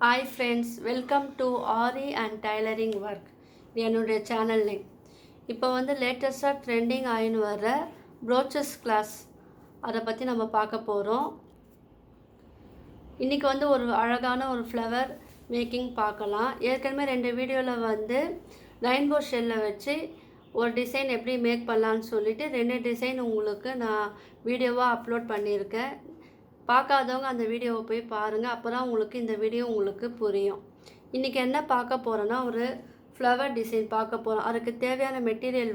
Hi friends, welcome to Ari and Tailoring Work. இது என்னுடைய channel name. இப்போ லேட்டஸ்ட்டாக ட்ரெண்டிங் ஆகின்னு வர ப்ரோச்சஸ் கிளாஸ் அதை பற்றி நம்ம பார்க்க போகிறோம். இன்றைக்கி ஒரு அழகான ஒரு ஃப்ளவர் மேக்கிங் பார்க்கலாம். ஏற்கனவே 2 வீடியோவில் ரெயின்போ ஷெல்லை வச்சு ஒரு டிசைன் எப்படி மேக் பண்ணலான்னு சொல்லிவிட்டு 2 டிசைன் உங்களுக்கு நான் வீடியோவாக அப்லோட் பண்ணியிருக்கேன். பார்க்காதவங்க அந்த வீடியோவை போய் பாருங்கள். அப்போ தான் உங்களுக்கு இந்த வீடியோ உங்களுக்கு புரியும். இன்றைக்கி என்ன பார்க்க போகிறோன்னா ஒரு ஃப்ளவர் டிசைன் பார்க்க போகிறோம். அதுக்கு தேவையான material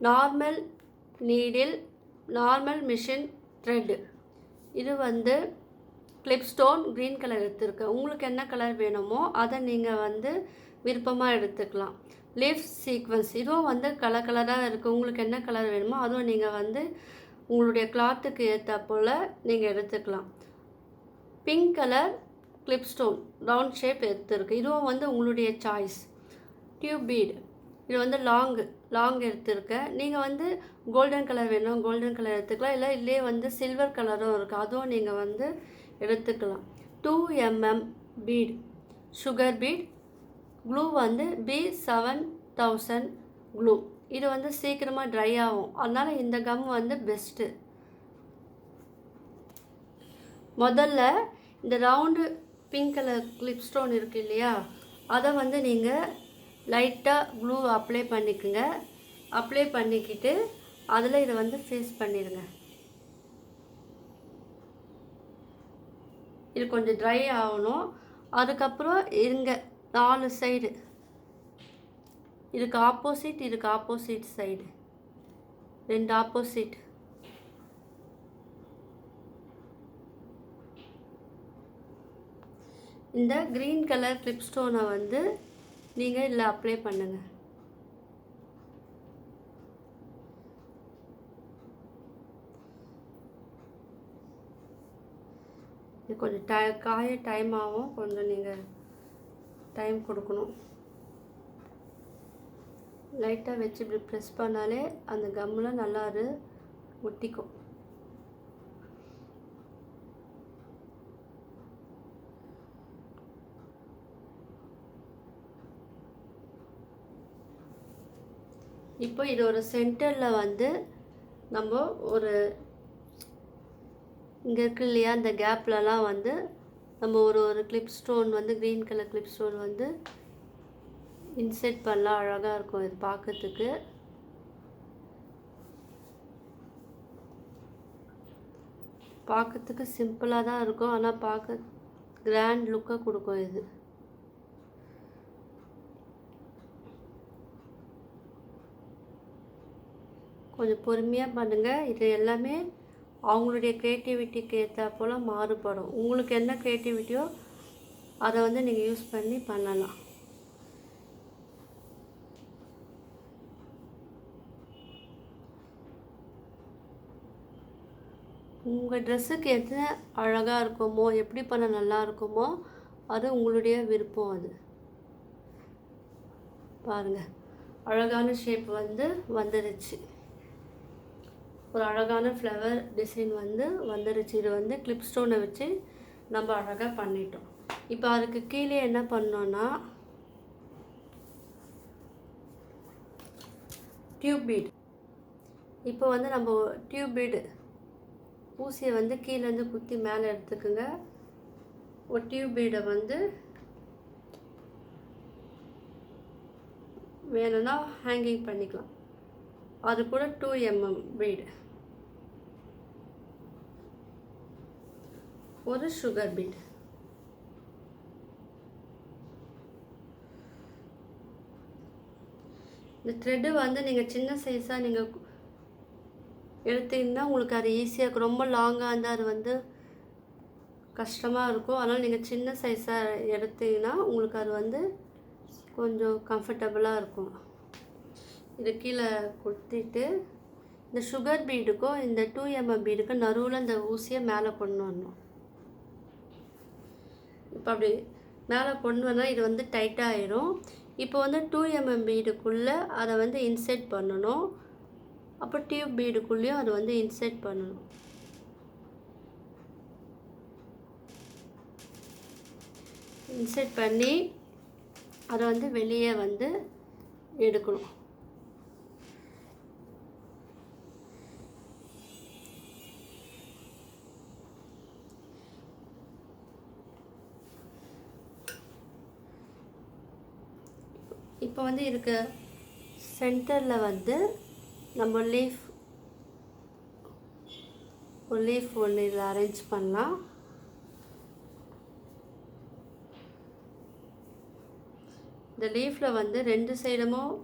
normal needle, normal machine thread. இது கிளிப் ஸ்டோன் க்ரீன் கலர் எடுத்துருக்கேன். உங்களுக்கு என்ன கலர் வேணுமோ அதை நீங்கள் விருப்பமாக எடுத்துக்கலாம். லீஃப் சீக்வன்ஸ் இதுவும் கலர் கலராக இருக்குது. உங்களுக்கு என்ன கலர் வேணுமோ அதுவும் நீங்கள் உங்களுடைய கிளாத்துக்கு ஏற்ற போல் நீங்கள் எடுத்துக்கலாம். Pink colour clip stone round shape எடுத்துருக்கு. இதுவும் உங்களுடைய சாய்ஸ். டியூப் பீட் இது லாங் எடுத்துருக்கேன். நீங்கள் கோல்டன் கலர் வேணும் கோல்டன் கலர் எடுத்துக்கலாம். இல்லையே சில்வர் கலரும் இருக்குது, அதுவும் நீங்கள் எடுத்துக்கலாம். 2 mm bead sugar bead. Glue B7000 glue. இது சீக்கிரமாக ட்ரை ஆகும், அதனால் இந்த கம் பெஸ்ட்டு. முதல்ல இந்த round pink colour clip stone இருக்குது இல்லையா, அதை நீங்கள் லைட்டாக க்ளூ அப்ளை பண்ணிக்கோங்க. அப்ளை பண்ணிக்கிட்டு அதில் இதை ஃபேஸ் பண்ணிடுங்க. இது கொஞ்சம் ட்ரை ஆகணும். அதுக்கப்புறம் இங்கே 4 சைடு இதுக்கு ஆப்போசிட் சைடு 2 ஆப்போசிட். இந்த க்ரீன் கலர் கிளிப் ஸ்டோனை நீங்கள் இதில் அப்ளை பண்ணுங்கள். இது கொஞ்சம் காய டைம் ஆகும், கொஞ்சம் நீங்கள் டைம் கொடுக்கணும். லைட்டாக வச்சு இப்படி ப்ரெஸ் பண்ணாலே அந்த கம்மில் நல்லா அது ஒட்டிக்கும். இப்போ இது ஒரு சென்டரில் நம்ம ஒரு இங்கே இருக்கு இல்லையா, இந்த கேப்லலாம் நம்ம ஒரு clip stone green colour clip stone insert பண்ணலாம். அழகாக இருக்கும் இது பார்க்கறதுக்கு. பார்க்கறதுக்கு சிம்பிளாக தான் இருக்கும், ஆனால் பார்க்க கிராண்ட் லுக்கை கொடுக்கும். இது கொஞ்சம் பொறுமையாக பண்ணுங்கள். இது எல்லாமே அவங்களுடைய க்ரியேட்டிவிட்டிக்கு ஏற்ற போல் மாறுபடும். உங்களுக்கு என்ன க்ரியேட்டிவிட்டியோ அதை நீங்கள் யூஸ் பண்ணி பண்ணலாம். உங்கள் ட்ரெஸ்ஸுக்கு எது அழகாக இருக்குமோ, எப்படி பண்ண நல்லா இருக்குமோ அது உங்களுடைய விருப்பம். அது பாருங்கள், அழகான ஷேப் வந்துருச்சு. ஒரு அழகான ஃப்ளவர் டிசைன் வந்துருச்சு. இது கிளிப் ஸ்டோனை வச்சு நம்ம அழகாக பண்ணிட்டோம். இப்போ அதுக்கு கீழே என்ன பண்ணோன்னா டியூப் பீட். இப்போ நம்ம டியூப் பீடு ஊசியை கீழேருந்து குத்தி மேலே எடுத்துக்குங்க. ஒரு டியூப் பீடை வேணும்னா ஹேங்கிங் பண்ணிக்கலாம். அது கூட 2 mm பீடு, ஒரு சுகர் பீட். இந்த த்ரெட்டு நீங்கள் சின்ன சைஸாக நீங்கள் எடுத்தீங்கன்னா உங்களுக்கு அது ஈஸியாக இருக்கும். ரொம்ப லாங்காக இருந்தால் அது கஷ்டமாக இருக்கும். அதனால் நீங்கள் சின்ன சைஸாக எடுத்தீங்கன்னா உங்களுக்கு அது கொஞ்சம் கம்ஃபர்டபுளாக இருக்கும். இது கீழே குத்திட்டு இந்த சுகர் பீடுக்கும் இந்த 2 mm பீடுக்கும் நடுவில் இந்த ஊசியை மேலே கொண்டு வரணும். இப்போ அப்படி மேலே கொண்டு வந்தால் இது டைட்டாக ஆயிரும். இப்போ 2 mm பீடுக்குள்ளே அதை இன்செர்ட் பண்ணணும். அப்போ டியூப் பீடுக்குள்ளேயும் அது இன்செர்ட் பண்ணணும். இன்சர்ட் பண்ணி அதை வந்து வெளியே வந்து எடுக்கணும். இப்போ வந்து இருக்க சென்டரில் வந்து நம்ம ஒரு லீஃப் ஒன்று இதில் அரேஞ்ச் பண்ணலாம். இந்த லீஃபில் வந்து 2 சைடுமும்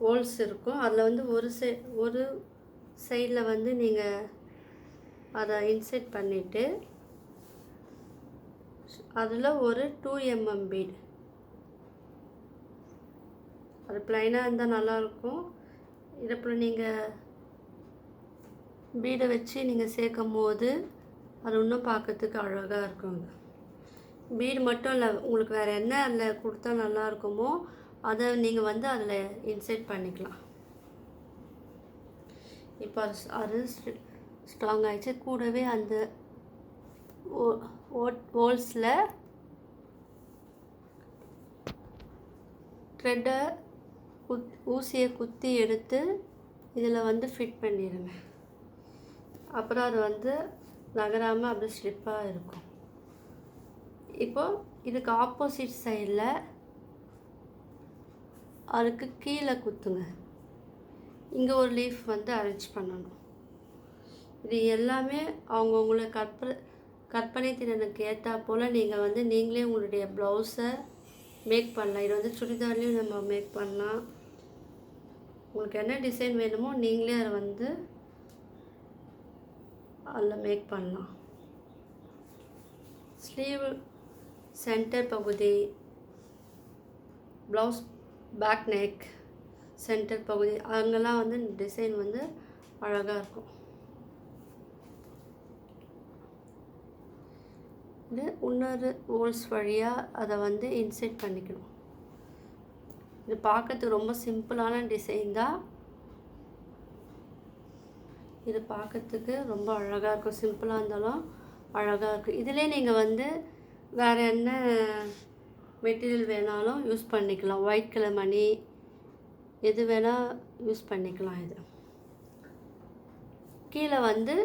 ஹோல்ஸ் இருக்கும். அதில் வந்து ஒரு சைடில் வந்து நீங்கள் அதை இன்சர்ட் பண்ணிவிட்டு அதில் ஒரு 2 mm பீட், அது ப்ளைனாக இருந்தால் நல்லாயிருக்கும். இதில் நீங்கள் பீடை வச்சு நீங்கள் சேர்க்கும் போது அது இன்னும் பார்க்கறதுக்கு அழகாக இருக்குங்க. பீடு மட்டும் இல்லை, உங்களுக்கு வேறு என்ன அதில் கொடுத்தா நல்லா இருக்குமோ அதை நீங்கள் வந்து அதில் இன்சர்ட் பண்ணிக்கலாம். இப்போ அது ஸ்ட்ராங் ஆகிடுச்சு. கூடவே அந்த ஹோல்ஸில் த்ரெட்டை ஊசியை குத்தி எடுத்து இதில் வந்து ஃபிட் பண்ணிடுங்க. அப்புறம் அது வந்து நகராமல் அப்படியே ஸ்லிப்பாக இருக்கும். இப்போது இதுக்கு ஆப்போசிட் சைடில் அதுக்கு கீழே குத்துங்க. இங்கே ஒரு லீஃப் வந்து அரேஞ்ச் பண்ணணும். இது எல்லாமே அவங்கவுங்கள கற்பனை திறனுக்கு ஏற்றா போல் நீங்கள் வந்து நீங்களே உங்களுடைய ப்ளவுஸை மேக் பண்ணலாம். இது வந்து சுடிதார்லேயும் நம்ம மேக் பண்ணலாம். உங்களுக்கு என்ன டிசைன் வேணுமோ நீங்களே அதை வந்து அதில் மேக் பண்ணலாம். ஸ்லீவ் சென்டர் பகுதி, ப்ளவுஸ் பேக் நெக், சென்டர் பகுதி அங்கெல்லாம் வந்து டிசைன் வந்து அழகாக இருக்கும். இது இன்னொரு ஹோல்ஸ் வழியாக அதை வந்து இன்சர்ட் பண்ணிக்கணும். இது பார்க்கறதுக்கு ரொம்ப சிம்பிளான டிசைன் தான். இது பார்க்கறதுக்கு ரொம்ப அழகாக இருக்கும். சிம்பிளாக இருந்தாலும் அழகாக இருக்கும். இதிலே நீங்கள் வந்து வேறு என்ன மெட்டீரியல் வேணாலும் யூஸ் பண்ணிக்கலாம். ஒயிட் கலர் மணி எது வேணால் யூஸ் பண்ணிக்கலாம். இது கீழே வந்து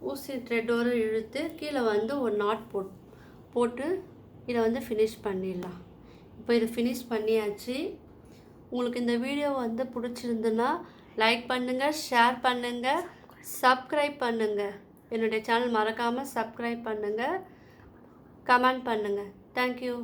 ஊசி த்ரெட்டோடு இழுத்து கீழே வந்து ஒரு நாட் போட்டு இதை வந்து ஃபினிஷ் பண்ணிடலாம். இப்போ இது ஃபினிஷ் பண்ணியாச்சு. உங்களுக்கு இந்த வீடியோ வந்து பிடிச்சிருந்துன்னா லைக் பண்ணுங்கள், ஷேர் பண்ணுங்கள், சப்ஸ்கிரைப் பண்ணுங்கள். என்னுடைய சேனல் மறக்காமல் சப்ஸ்கிரைப் பண்ணுங்கள், கமெண்ட் பண்ணுங்கள். தேங்க்யூ.